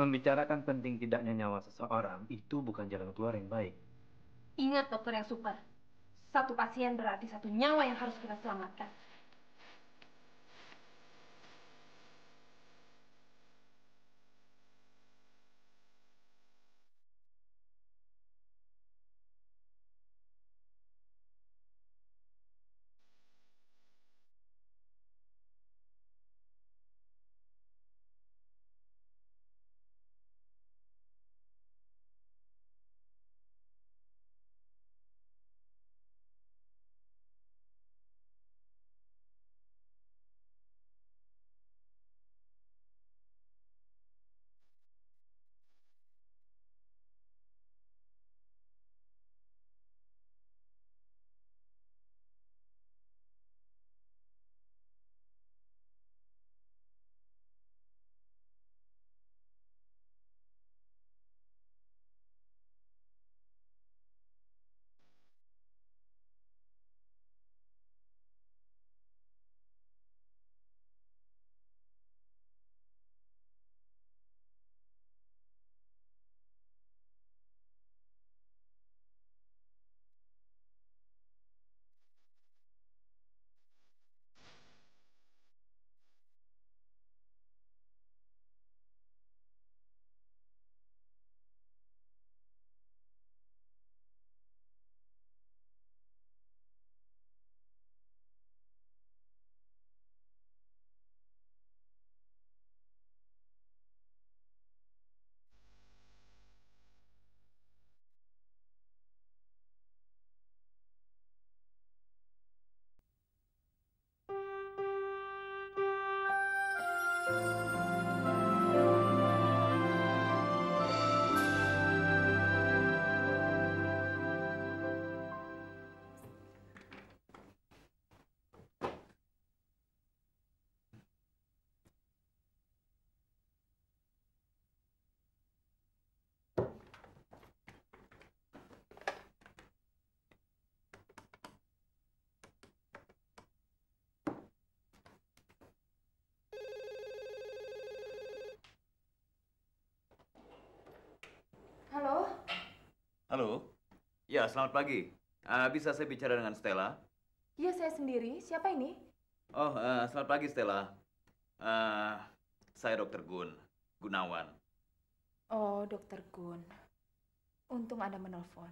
Membicarakan penting tidaknya nyawa seseorang itu bukan jalan keluar yang baik. Ingat dokter yang super, satu pasien berarti satu nyawa yang harus kita selamatkan. Halo? Halo, ya selamat pagi. Bisa saya bicara dengan Stella? Iya, saya sendiri. Siapa ini? Oh, selamat pagi Stella. Eh, saya Dokter Gunawan. Oh, Dokter Gun. Untung Anda menelpon.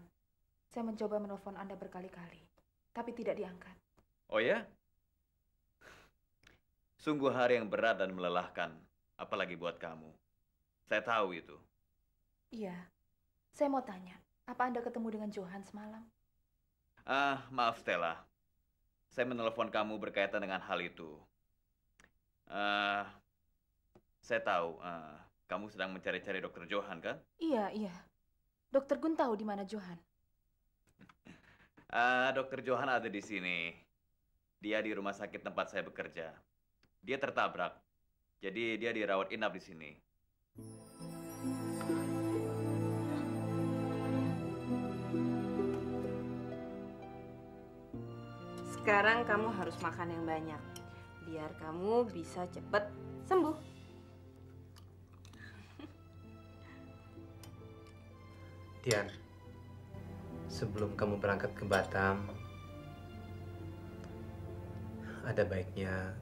Saya mencoba menelpon Anda berkali-kali, tapi tidak diangkat. Oh ya? Sungguh hari yang berat dan melelahkan, apalagi buat kamu. Saya tahu itu. Iya, saya mau tanya, apa Anda ketemu dengan Johan semalam? Maaf Stella, saya menelpon kamu berkaitan dengan hal itu. Eh, saya tahu kamu sedang mencari-cari Dokter Johan kan? Iya, iya. Dokter Gun tahu di mana Johan. Dokter Johan ada di sini. Dia di rumah sakit tempat saya bekerja. Dia tertabrak, jadi dia dirawat inap di sini. Sekarang kamu harus makan yang banyak, biar kamu bisa cepat sembuh. Tian, sebelum kamu berangkat ke Batam, ada baiknya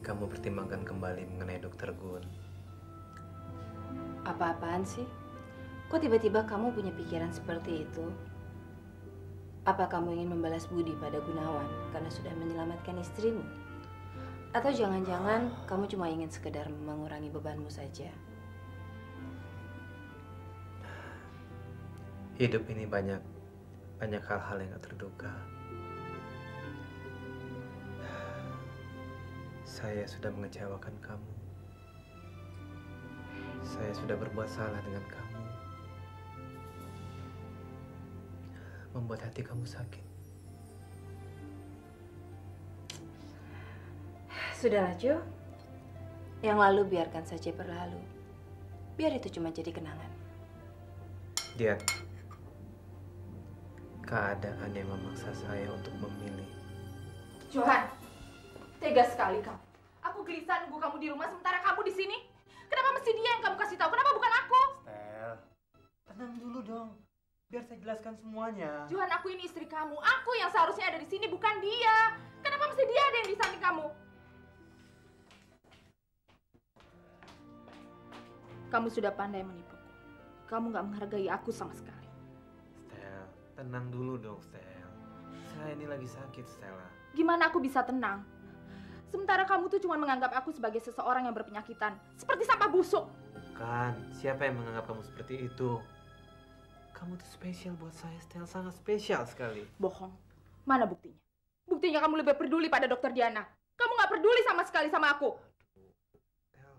kamu pertimbangkan kembali mengenai Dokter Gun. Apa-apaan sih? Kok tiba-tiba kamu punya pikiran seperti itu? Apa kamu ingin membalas budi pada Gunawan karena sudah menyelamatkan istrimu? Atau jangan-jangan kamu cuma ingin sekedar mengurangi bebanmu saja? Hidup ini banyak hal-hal yang gak terduga. Saya sudah mengecewakan kamu. Saya sudah berbuat salah dengan kamu. Membuat hati kamu sakit. Sudahlah, Jo. Yang lalu biarkan saja berlalu. Biar itu cuma jadi kenangan. Dian, keadaan yang memaksa saya untuk memilih. Johan, tega sekali kamu. Aku gelisah nunggu kamu di rumah sementara kamu di sini. Kenapa mesti mesti dia yang kamu kasih tahu? Kenapa bukan aku? Stel, tenang dulu dong. Biar saya jelaskan semuanya. Johan, aku ini istri kamu. Aku yang seharusnya ada di sini, bukan dia. Kenapa mesti dia ada yang di samping kamu? Kamu sudah pandai menipuku. Kamu nggak menghargai aku sama sekali. Stel, tenang dulu dong, Stel. Saya ini lagi sakit, Stella. Gimana aku bisa tenang? Sementara kamu tuh cuma menganggap aku sebagai seseorang yang berpenyakitan. Seperti sampah busuk. Bukan, siapa yang menganggap kamu seperti itu? Kamu tuh spesial buat saya, Stel. Sangat spesial sekali. Bohong. Mana buktinya? Buktinya kamu lebih peduli pada dokter Diana. Kamu nggak peduli sama sekali sama aku. Stel,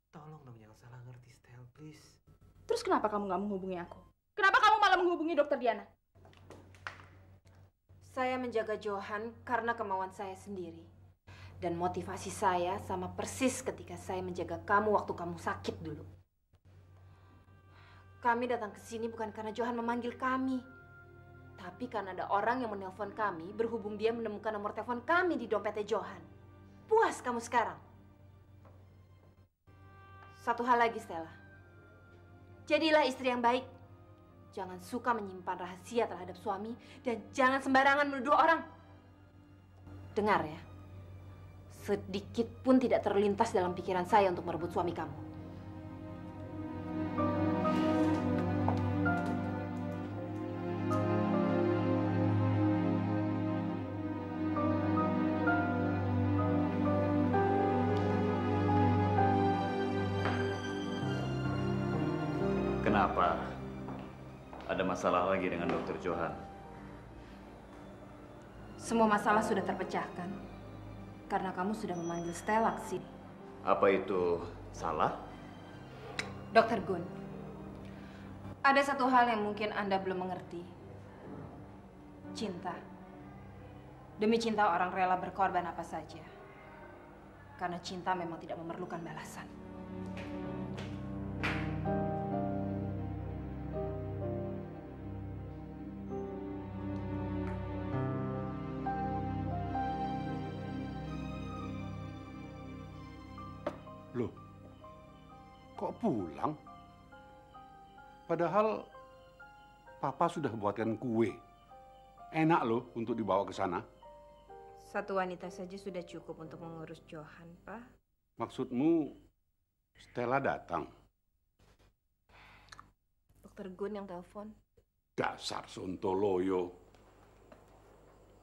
tolong dong jangan salah ngerti, Stel, please. Terus kenapa kamu nggak menghubungi aku? Kenapa kamu malah menghubungi dokter Diana? Saya menjaga Johan karena kemauan saya sendiri. Dan motivasi saya sama persis ketika saya menjaga kamu waktu kamu sakit dulu. Kami datang ke sini bukan karena Johan memanggil kami. Tapi karena ada orang yang menelpon kami, berhubung dia menemukan nomor telepon kami di dompetnya Johan. Puas kamu sekarang? Satu hal lagi, Stella. Jadilah istri yang baik. Jangan suka menyimpan rahasia terhadap suami dan jangan sembarangan menuduh orang. Dengar ya. Sedikit pun tidak terlintas dalam pikiran saya untuk merebut suami kamu. Kenapa? Ada masalah lagi dengan Dokter Johan? Semua masalah sudah terpecahkan. Karena kamu sudah memanggil Stella ke sini. Apa itu salah? Dokter Gun, ada satu hal yang mungkin Anda belum mengerti. Cinta. Demi cinta orang rela berkorban apa saja. Karena cinta memang tidak memerlukan balasan. Loh, kok pulang? Padahal Papa sudah buatkan kue. Enak loh untuk dibawa ke sana. Satu wanita saja sudah cukup untuk mengurus Johan, Pak. Maksudmu Stella datang? Dokter Gun yang telepon. Dasar Sontoloyo.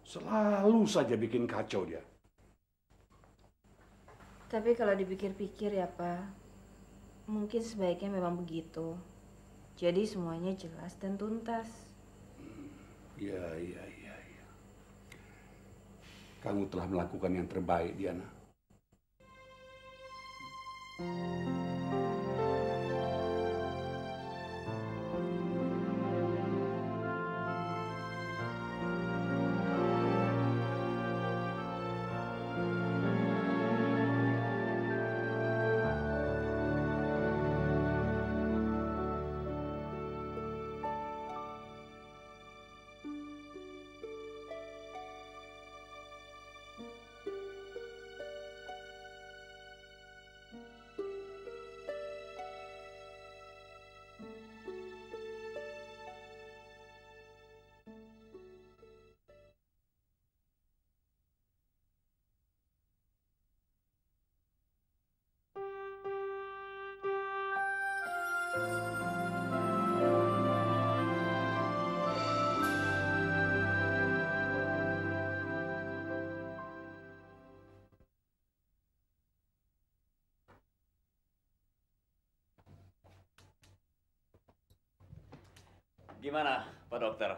Selalu saja bikin kacau dia. Tapi kalau dipikir-pikir ya, Pak, mungkin sebaiknya memang begitu. Jadi semuanya jelas dan tuntas. Iya. Kamu telah melakukan yang terbaik, Diana. Gimana, Pak Dokter?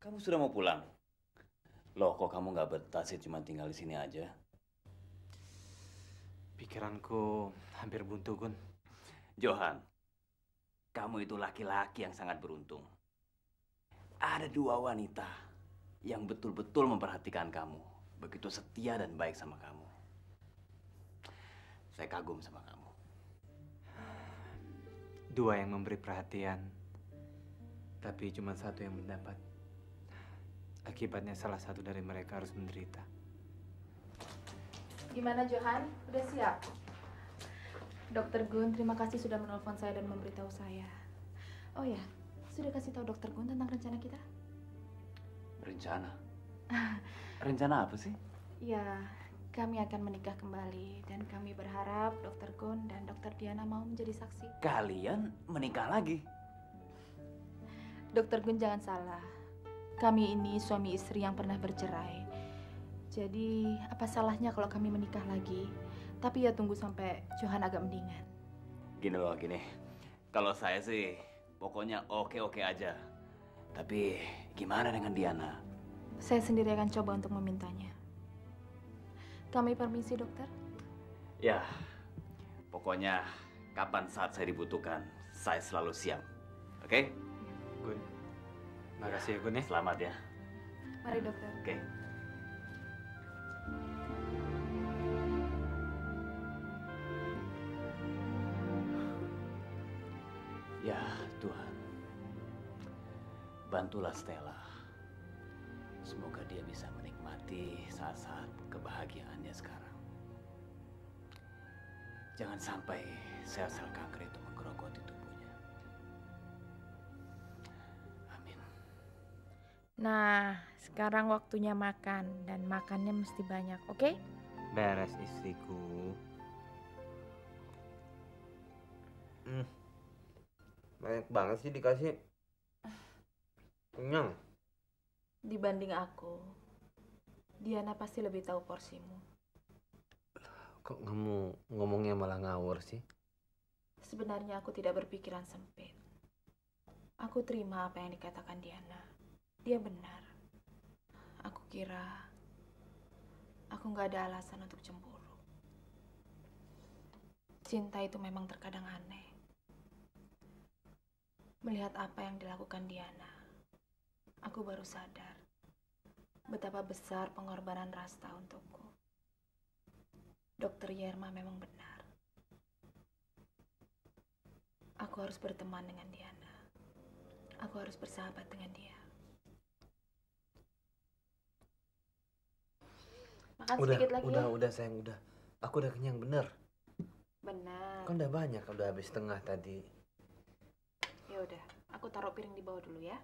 Kamu sudah mau pulang? Loh, kok kamu nggak betah sih cuma tinggal di sini aja? Pikiranku hampir buntu, Gun. Johan, kamu itu laki-laki yang sangat beruntung. Ada dua wanita yang betul-betul memperhatikan kamu. Begitu setia dan baik sama kamu. Saya kagum sama kamu. Dua yang memberi perhatian, tapi cuma satu yang mendapat. Akibatnya salah satu dari mereka harus menderita. Gimana Johan? Udah siap? Dokter Gun, terima kasih sudah menelpon saya dan memberitahu saya. Oh ya, sudah kasih tahu Dokter Gun tentang rencana kita? Rencana? Rencana apa sih? Ya, kami akan menikah kembali dan kami berharap Dokter Gun dan Dokter Diana mau menjadi saksi. Kalian menikah lagi? Dokter Gun jangan salah. Kami ini suami istri yang pernah bercerai. Jadi, apa salahnya kalau kami menikah lagi? Tapi ya tunggu sampai Johan agak mendingan. Gini loh, gini. Kalau saya sih pokoknya oke-oke aja. Tapi gimana dengan Diana? Saya sendiri akan coba untuk memintanya. Kami permisi, dokter. Ya, pokoknya kapan saat saya dibutuhkan, saya selalu siap. Oke? Gun, makasih ya Gun ya. Selamat ya. Mari, dokter. Oke. Ya Tuhan, bantulah Stella. Semoga dia bisa menikmati saat-saat kebahagiaannya sekarang. Jangan sampai sel-sel kanker itu menggerogoti tubuhnya. Amin. Nah, sekarang waktunya makan dan makannya mesti banyak, oke? Beres istriku. Banyak banget sih dikasih. Kenyang. Dibanding aku, Diana pasti lebih tahu porsimu. Kok kamu ngomongnya malah ngawur sih? Sebenarnya aku tidak berpikiran sempit. Aku terima apa yang dikatakan Diana. Dia benar. Aku kira aku nggak ada alasan untuk cemburu. Cinta itu memang terkadang aneh. Melihat apa yang dilakukan Diana, aku baru sadar betapa besar pengorbanan Rasta untukku. Dokter Yerma memang benar. Aku harus berteman dengan Diana. Aku harus bersahabat dengan dia. Makan sedikit lagi ya. Udah sayang, udah. Aku udah kenyang bener. Benar. Kan udah banyak, udah habis setengah tadi. Ya udah, aku taruh piring di bawah dulu ya.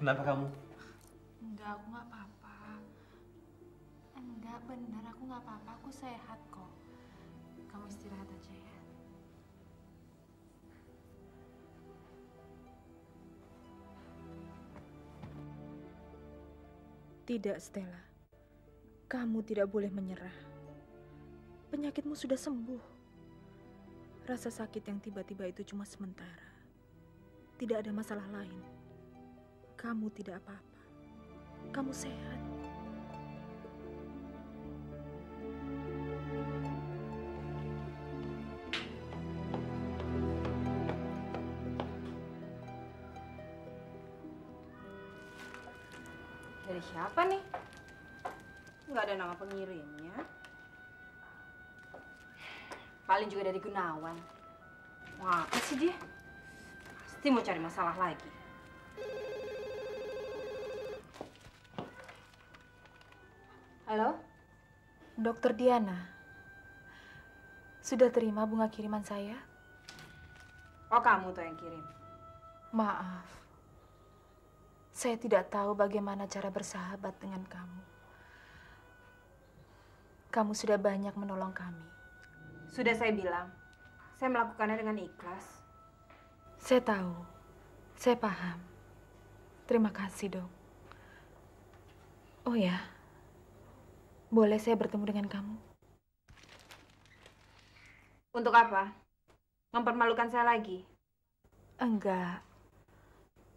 Kenapa kamu? Enggak, aku nggak apa-apa. Enggak, benar aku nggak apa-apa. Aku sehat kok. Kamu istirahat aja ya. Tidak, Stella. Kamu tidak boleh menyerah. Penyakitmu sudah sembuh. Rasa sakit yang tiba-tiba itu cuma sementara. Tidak ada masalah lain. Kamu tidak apa-apa. Kamu sehat. Dari siapa nih? Nggak ada nama pengirimnya. Paling juga dari Gunawan. Wah, apa sih dia? Pasti mau cari masalah lagi. Halo? Dokter Diana, sudah terima bunga kiriman saya? Oh, kamu tuh yang kirim. Maaf, saya tidak tahu bagaimana cara bersahabat dengan kamu. Kamu sudah banyak menolong kami. Sudah saya bilang, saya melakukannya dengan ikhlas. Saya tahu, saya paham. Terima kasih, Dok. Oh ya, boleh saya bertemu dengan kamu? Untuk apa? Mempermalukan saya lagi? Enggak,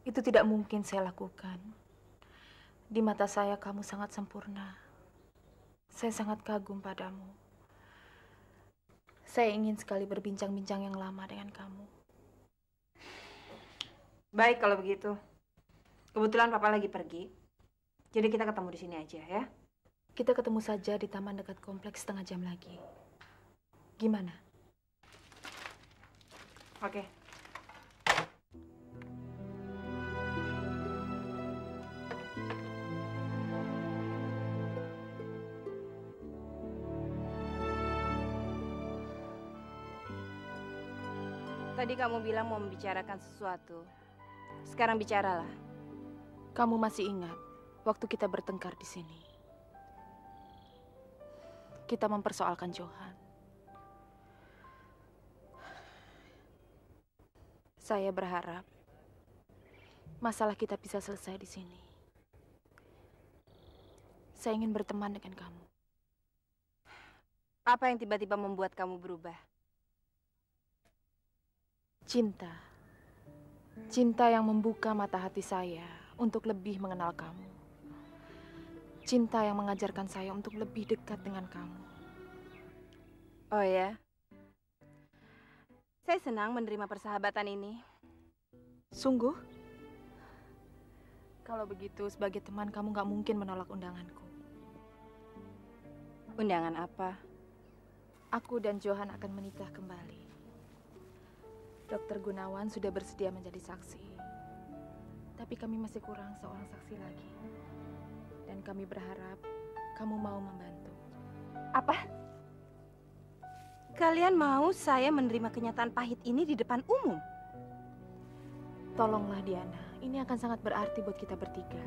itu tidak mungkin saya lakukan. Di mata saya kamu sangat sempurna. Saya sangat kagum padamu. Saya ingin sekali berbincang-bincang yang lama dengan kamu. Baik kalau begitu. Kebetulan Papa lagi pergi. Jadi kita ketemu di sini aja ya. Kita ketemu saja di taman dekat kompleks setengah jam lagi. Gimana? Oke. Tadi kamu bilang mau membicarakan sesuatu. Sekarang bicaralah. Kamu masih ingat waktu kita bertengkar di sini? Kita mempersoalkan Johan. Saya berharap masalah kita bisa selesai di sini. Saya ingin berteman dengan kamu. Apa yang tiba-tiba membuat kamu berubah? Cinta. Cinta yang membuka mata hati saya untuk lebih mengenal kamu. Cinta yang mengajarkan saya untuk lebih dekat dengan kamu. Oh ya? Saya senang menerima persahabatan ini. Sungguh? Kalau begitu, sebagai teman kamu nggak mungkin menolak undanganku. Undangan apa? Aku dan Johan akan menikah kembali. Dokter Gunawan sudah bersedia menjadi saksi. Tapi kami masih kurang seorang saksi lagi. Dan kami berharap kamu mau membantu. Apa? Kalian mau saya menerima kenyataan pahit ini di depan umum? Tolonglah Diana, ini akan sangat berarti buat kita bertiga.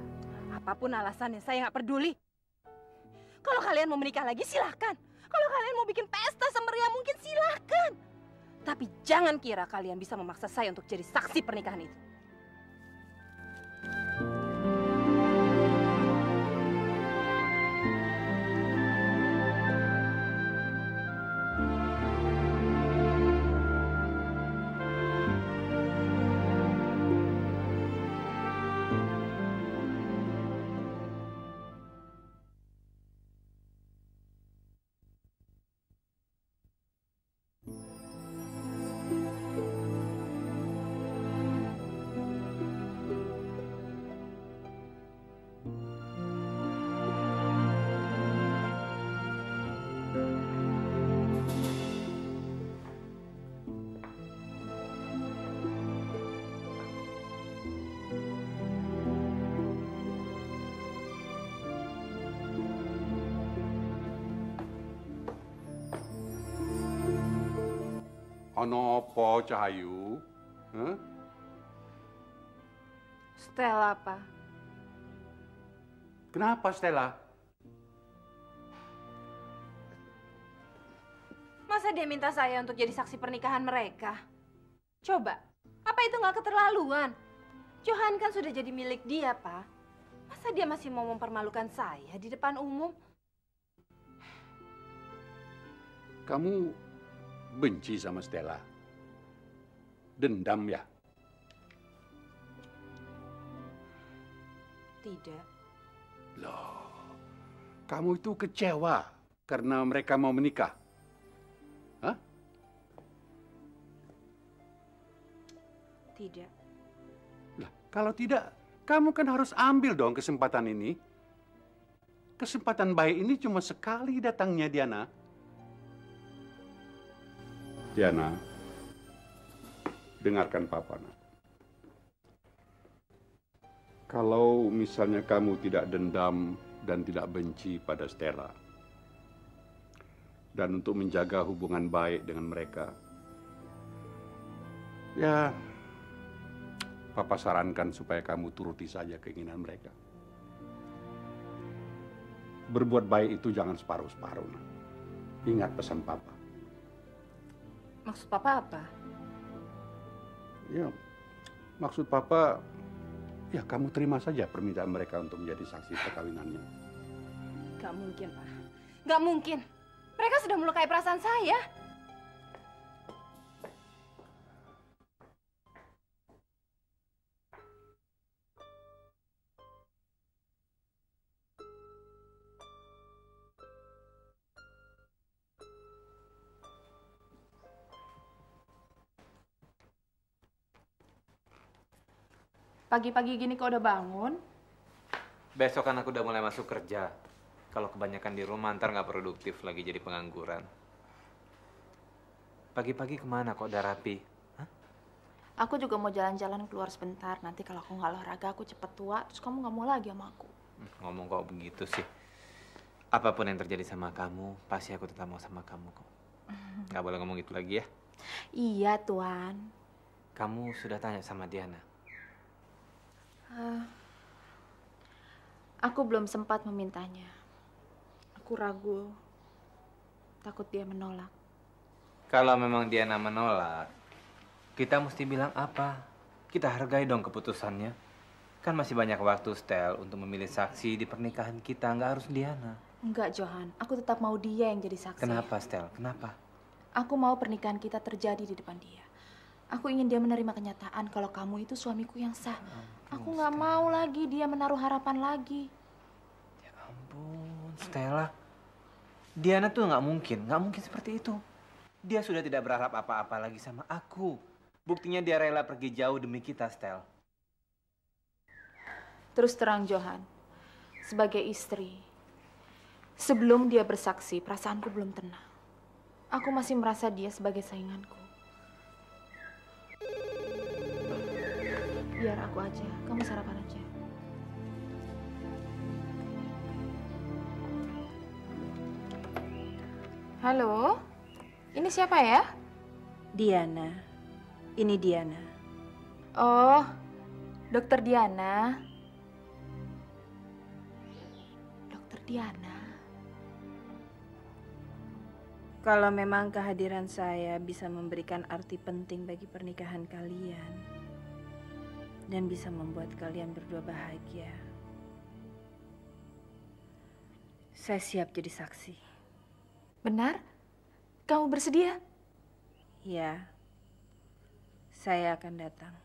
Apapun alasannya, saya nggak peduli. Kalau kalian mau menikah lagi, silahkan. Kalau kalian mau bikin pesta semeriah, mungkin silahkan. Tapi jangan kira kalian bisa memaksa saya untuk jadi saksi pernikahan itu. Ono apa, Cahayu? Hah? Stella, Pak. Kenapa, Stella? Masa dia minta saya untuk jadi saksi pernikahan mereka? Coba, apa itu nggak keterlaluan? Johan kan sudah jadi milik dia, Pak. Masa dia masih mau mempermalukan saya di depan umum? Kamu benci sama Stella? Dendam ya? Tidak. Loh, kamu itu kecewa karena mereka mau menikah? Hah? Tidak. Lah, kalau tidak, kamu kan harus ambil dong kesempatan ini. Kesempatan baik ini cuma sekali datangnya, Diana. Diana, dengarkan Papa, nak. Kalau misalnya kamu tidak dendam dan tidak benci pada Stella, dan untuk menjaga hubungan baik dengan mereka, ya, Papa sarankan supaya kamu turuti saja keinginan mereka. Berbuat baik itu jangan separuh-separuh, nak. Ingat pesan Papa. Maksud Papa apa? Ya, maksud Papa, ya kamu terima saja permintaan mereka untuk menjadi saksi perkawinannya. Gak mungkin, Pak. Gak mungkin. Mereka sudah melukai perasaan saya. Pagi-pagi gini kok udah bangun? Besok kan aku udah mulai masuk kerja. Kalau kebanyakan di rumah ntar nggak produktif lagi jadi pengangguran. Pagi-pagi kemana kok udah rapi? Hah? Aku juga mau jalan-jalan keluar sebentar. Nanti kalau aku nggak olahraga, aku cepet tua. Terus kamu nggak mau lagi sama aku. Ngomong kok begitu sih. Apapun yang terjadi sama kamu, pasti aku tetap mau sama kamu kok. Nggak boleh ngomong gitu lagi ya. Iya, Tuan. Kamu sudah tanya sama Diana? Aku belum sempat memintanya. Aku ragu. Takut dia menolak. Kalau memang Diana menolak, kita mesti bilang apa? Kita hargai dong keputusannya. Kan masih banyak waktu, Stel, untuk memilih saksi di pernikahan kita. Nggak harus Diana. Enggak, Johan. Aku tetap mau dia yang jadi saksi. Kenapa, Stel? Kenapa? Aku mau pernikahan kita terjadi di depan dia. Aku ingin dia menerima kenyataan kalau kamu itu suamiku yang sah. Aku nggak mau lagi dia menaruh harapan lagi. Ya ampun, Stella. Diana tuh nggak mungkin seperti itu. Dia sudah tidak berharap apa-apa lagi sama aku. Buktinya dia rela pergi jauh demi kita, Stel. Terus terang, Johan. Sebagai istri, sebelum dia bersaksi, perasaanku belum tenang. Aku masih merasa dia sebagai sainganku. Biar aku aja, kamu sarapan aja. Halo, ini siapa ya? Diana. Ini Diana. Oh, Dokter Diana. Dokter Diana. Kalau memang kehadiran saya bisa memberikan arti penting bagi pernikahan kalian dan bisa membuat kalian berdua bahagia, saya siap jadi saksi. Benar? Kamu bersedia? Ya, saya akan datang.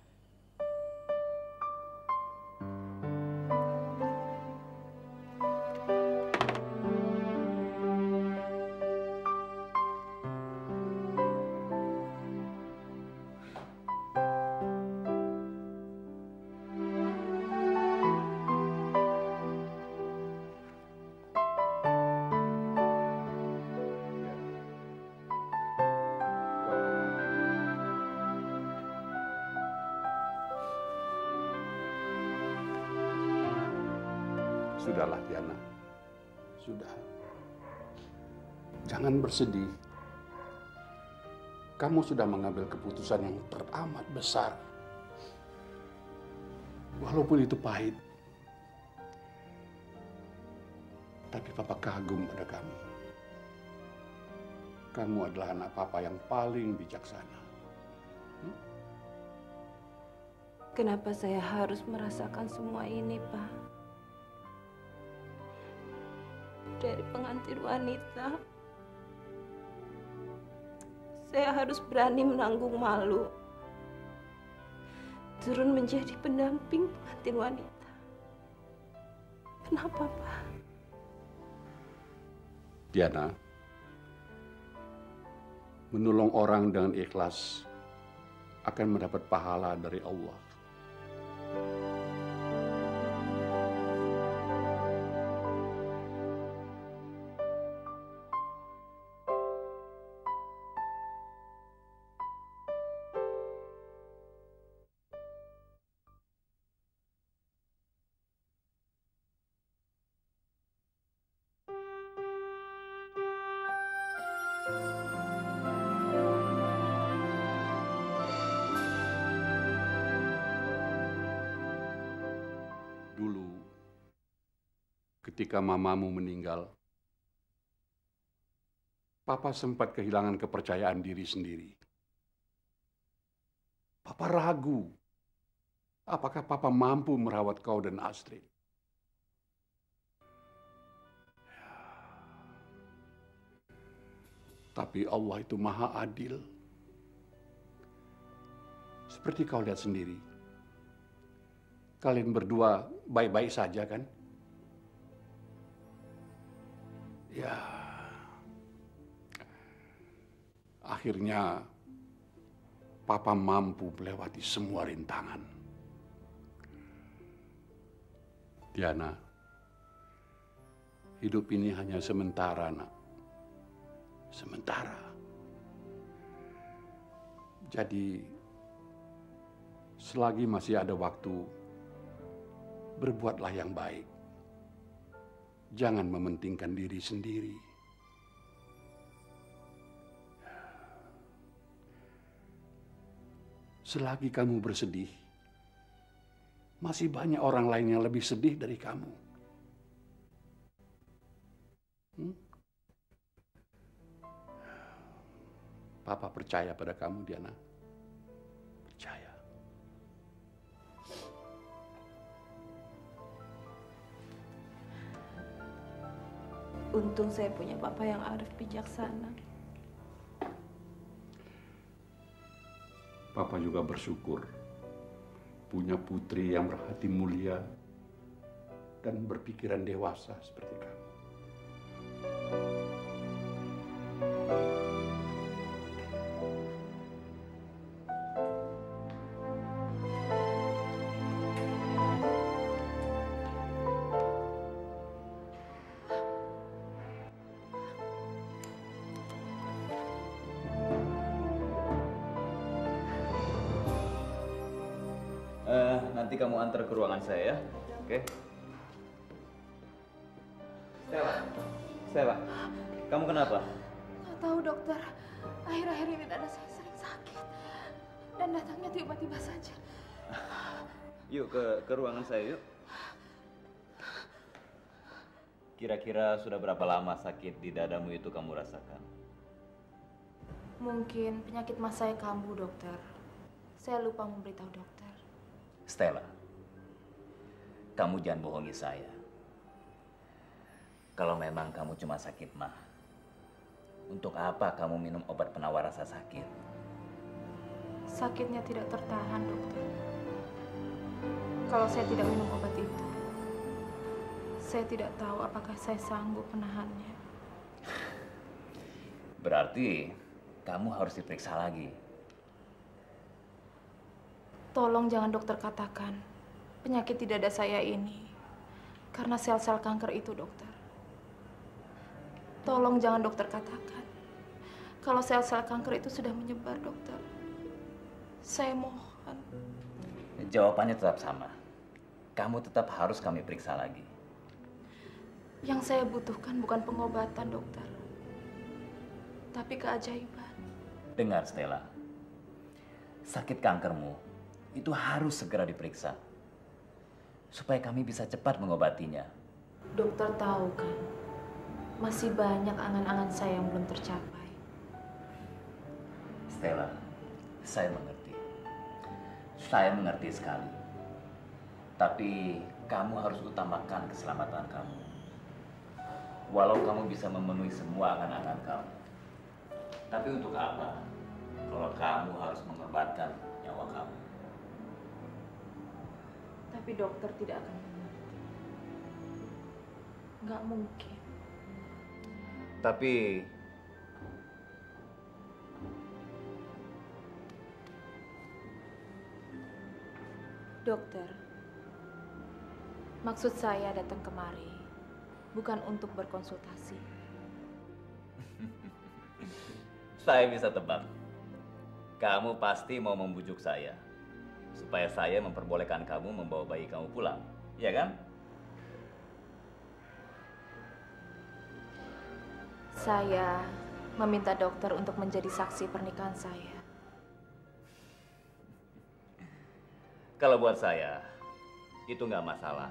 Sudahlah, Diana. Sudah. Jangan bersedih. Kamu sudah mengambil keputusan yang teramat besar. Walaupun itu pahit. Tapi Papa kagum pada kamu. Kamu adalah anak Papa yang paling bijaksana. Kenapa saya harus merasakan semua ini, Pak? Dari pengantin wanita, saya harus berani menanggung malu, turun menjadi pendamping pengantin wanita. Kenapa, Pak? Diana, menolong orang dengan ikhlas akan mendapat pahala dari Allah. Dulu, ketika mamamu meninggal, Papa sempat kehilangan kepercayaan diri sendiri. Papa ragu, apakah Papa mampu merawat kau dan Astrid. Tapi Allah itu maha adil. Seperti kau lihat sendiri. Kalian berdua baik-baik saja kan? Ya. Akhirnya Papa mampu melewati semua rintangan. Diana, hidup ini hanya sementara, nak. Sementara. Jadi, selagi masih ada waktu, berbuatlah yang baik. Jangan mementingkan diri sendiri. Selagi kamu bersedih, masih banyak orang lain yang lebih sedih dari kamu. Papa percaya pada kamu, Diana. Percaya. Untung saya punya papa yang arif bijaksana. Papa juga bersyukur punya putri yang berhati mulia dan berpikiran dewasa seperti kamu. Nanti kamu antar ke ruangan saya ya, oke? Stella, kamu kenapa? Nggak tahu dokter, akhir-akhir ini dada saya sering sakit dan datangnya tiba-tiba saja. Yuk ke ruangan saya yuk. Kira-kira sudah berapa lama sakit di dadamu itu kamu rasakan? Mungkin penyakit mas saya kambuh, dokter. Saya lupa memberitahu dokter. Stella, kamu jangan bohongi saya. Kalau memang kamu cuma sakit mah, untuk apa kamu minum obat penawar rasa sakit? Sakitnya tidak tertahan, dokter. Kalau saya tidak minum obat itu, saya tidak tahu apakah saya sanggup menahannya. Berarti kamu harus diperiksa lagi. Tolong jangan dokter katakan penyakit di dada saya ini karena sel-sel kanker itu, dokter. Tolong jangan dokter katakan kalau sel-sel kanker itu sudah menyebar, dokter. Saya mohon. Jawabannya tetap sama. Kamu tetap harus kami periksa lagi. Yang saya butuhkan bukan pengobatan, dokter, tapi keajaiban. Dengar, Stella. Sakit kankermu itu harus segera diperiksa supaya kami bisa cepat mengobatinya. Dokter tahu kan, masih banyak angan-angan saya yang belum tercapai. Stella, saya mengerti. Saya mengerti sekali. Tapi kamu harus utamakan keselamatan kamu. Walau kamu bisa memenuhi semua angan-angan kamu. Tapi untuk apa kalau kamu harus mengorbankan nyawa kamu? Tapi dokter tidak akan mengerti. Nggak mungkin. Tapi dokter, maksud saya datang kemari bukan untuk berkonsultasi. saya bisa tebak. Kamu pasti mau membujuk saya supaya saya memperbolehkan kamu membawa bayi kamu pulang, ya kan? Saya meminta dokter untuk menjadi saksi pernikahan saya. Kalau buat saya, itu nggak masalah.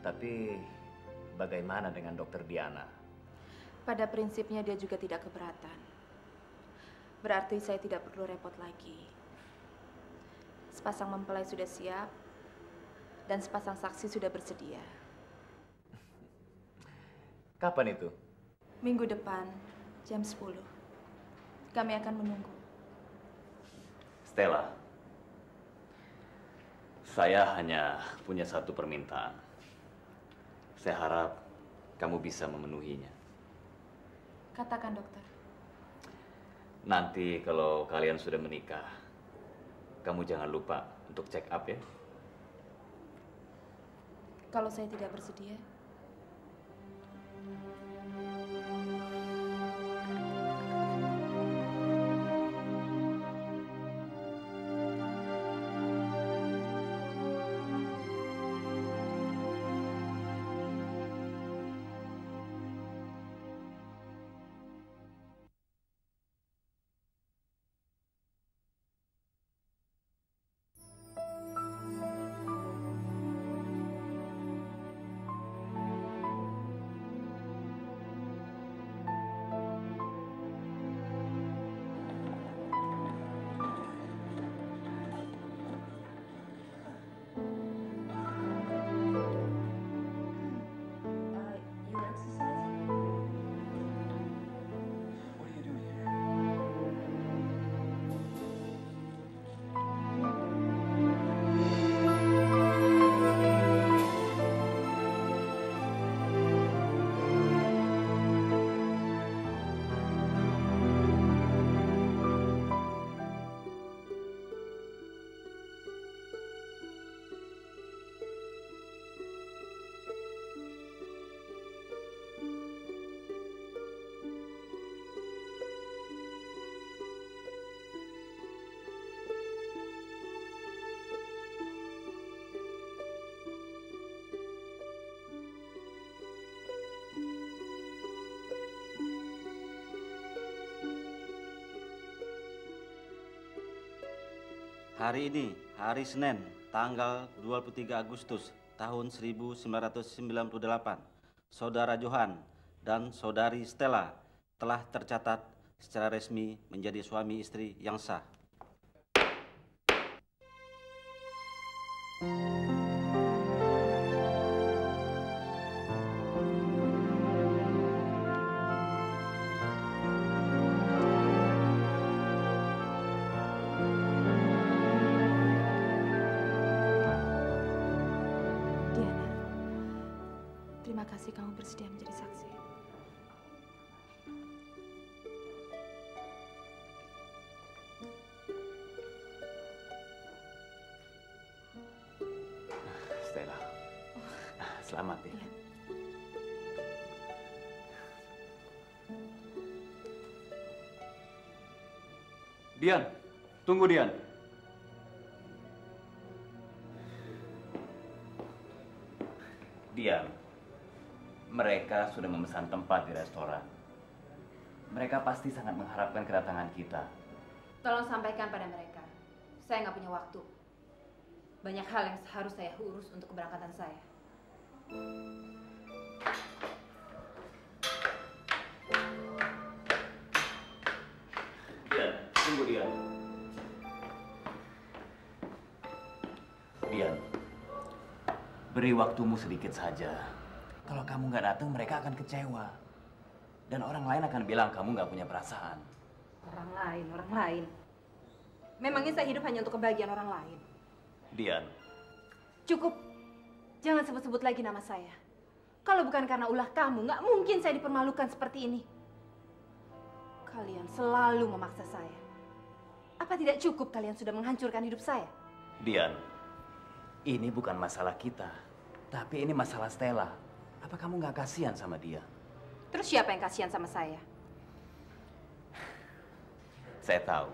Tapi bagaimana dengan dokter Diana? Pada prinsipnya dia juga tidak keberatan. Berarti saya tidak perlu repot lagi. Sepasang mempelai sudah siap dan sepasang saksi sudah bersedia. Kapan itu? Minggu depan, jam 10. Kami akan menunggu. Stella, saya hanya punya satu permintaan. Saya harap kamu bisa memenuhinya. Katakan, dokter. Nanti kalau kalian sudah menikah, kamu jangan lupa untuk check up ya. Kalau saya tidak bersedia, Hari ini, hari Senin, tanggal 23 Agustus tahun 1998, Saudara Johan dan Saudari Stella telah tercatat secara resmi menjadi suami istri yang sah. terima kasih kamu bersedia menjadi saksi. Stella, selamat ya. Iya. Dian, tunggu Dian. Dian, mereka sudah memesan tempat di restoran. Mereka pasti sangat mengharapkan kedatangan kita. Tolong sampaikan pada mereka, saya nggak punya waktu. Banyak hal yang harus saya urus untuk keberangkatan saya. Dian, tunggu Dian. Dian, beri waktumu sedikit saja. Kalau kamu nggak datang, mereka akan kecewa. Dan orang lain akan bilang kamu nggak punya perasaan. Orang lain. Memangnya saya hidup hanya untuk kebahagiaan orang lain? Dian. Cukup. Jangan sebut-sebut lagi nama saya. Kalau bukan karena ulah kamu, nggak mungkin saya dipermalukan seperti ini. Kalian selalu memaksa saya. Apa tidak cukup kalian sudah menghancurkan hidup saya? Dian, ini bukan masalah kita. Tapi ini masalah Stella. Apa kamu nggak kasihan sama dia? Terus siapa yang kasihan sama saya? Saya tahu,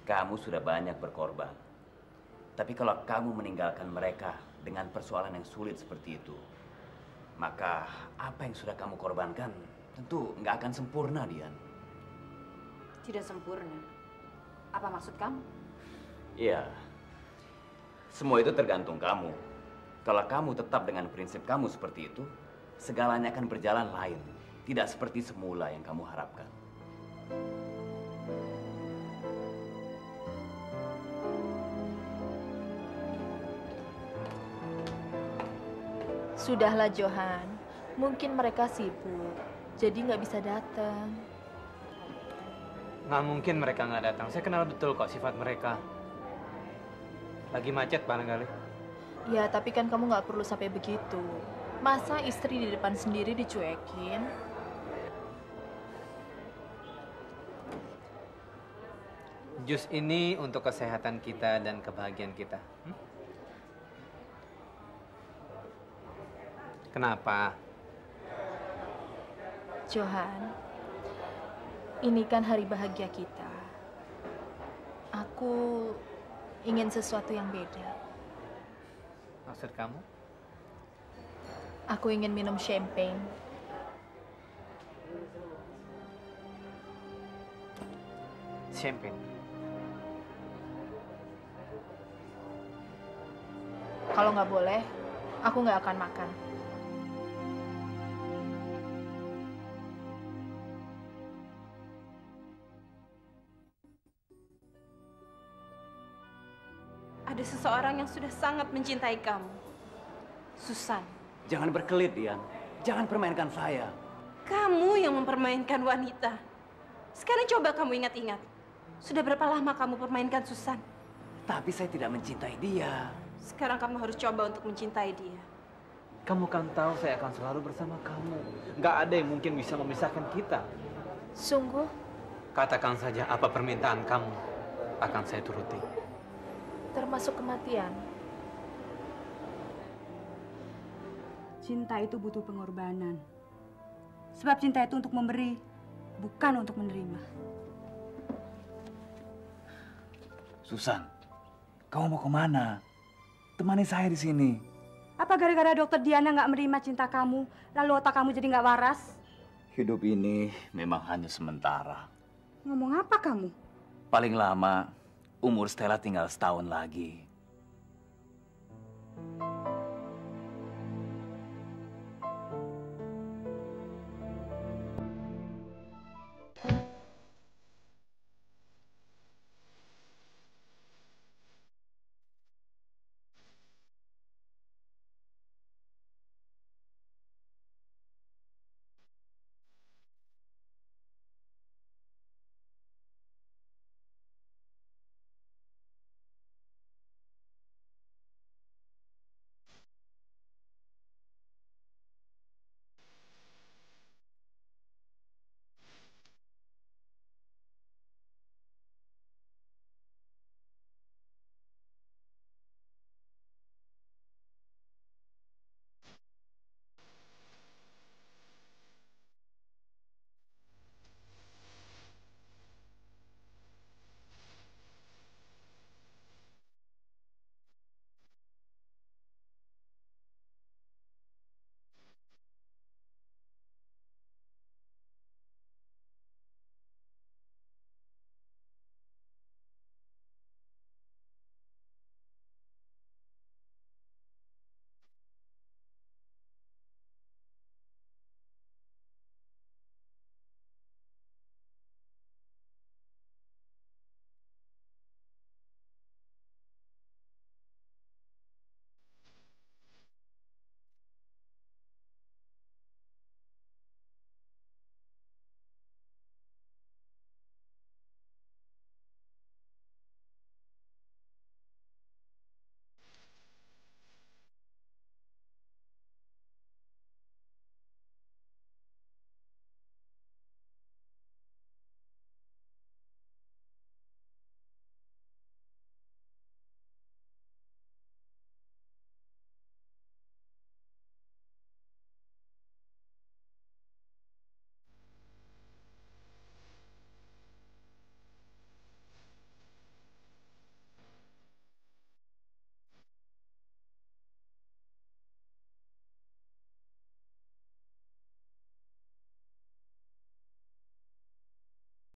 kamu sudah banyak berkorban. Tapi kalau kamu meninggalkan mereka dengan persoalan yang sulit seperti itu, maka apa yang sudah kamu korbankan tentu nggak akan sempurna, Dian. Tidak sempurna. Apa maksud kamu? Iya, semua itu tergantung kamu. Kalau kamu tetap dengan prinsip kamu seperti itu, segalanya akan berjalan lain. Tidak seperti semula yang kamu harapkan. Sudahlah Johan, mungkin mereka sibuk, jadi nggak bisa datang. Nggak mungkin mereka nggak datang. Saya kenal betul kok sifat mereka. Lagi macet barangkali. Ya, tapi kan kamu nggak perlu sampai begitu. Masa istri di depan sendiri dicuekin? Jus ini untuk kesehatan kita dan kebahagiaan kita. Kenapa? Johan, ini kan hari bahagia kita. Aku ingin sesuatu yang beda. Maksud kamu? Aku ingin minum champagne. Champagne. Kalau nggak boleh, aku nggak akan makan. Ada seseorang yang sudah sangat mencintai kamu. Susan. Jangan berkelit, Dian. Jangan permainkan saya. Kamu yang mempermainkan wanita. Sekarang coba kamu ingat-ingat. Sudah berapa lama kamu permainkan Susan? Tapi saya tidak mencintai dia. Sekarang kamu harus coba untuk mencintai dia. Kamu kan tahu saya akan selalu bersama kamu. Nggak ada yang mungkin bisa memisahkan kita. Sungguh? Katakan saja apa permintaan kamu. Akan saya turuti. Termasuk kematian. Cinta itu butuh pengorbanan. Sebab cinta itu untuk memberi, bukan untuk menerima. Susan, kamu mau kemana? Temani saya di sini. Apa gara-gara dokter Diana nggak menerima cinta kamu, lalu otak kamu jadi nggak waras? Hidup ini memang hanya sementara. Ngomong apa kamu? Paling lama, umur Stella tinggal setahun lagi.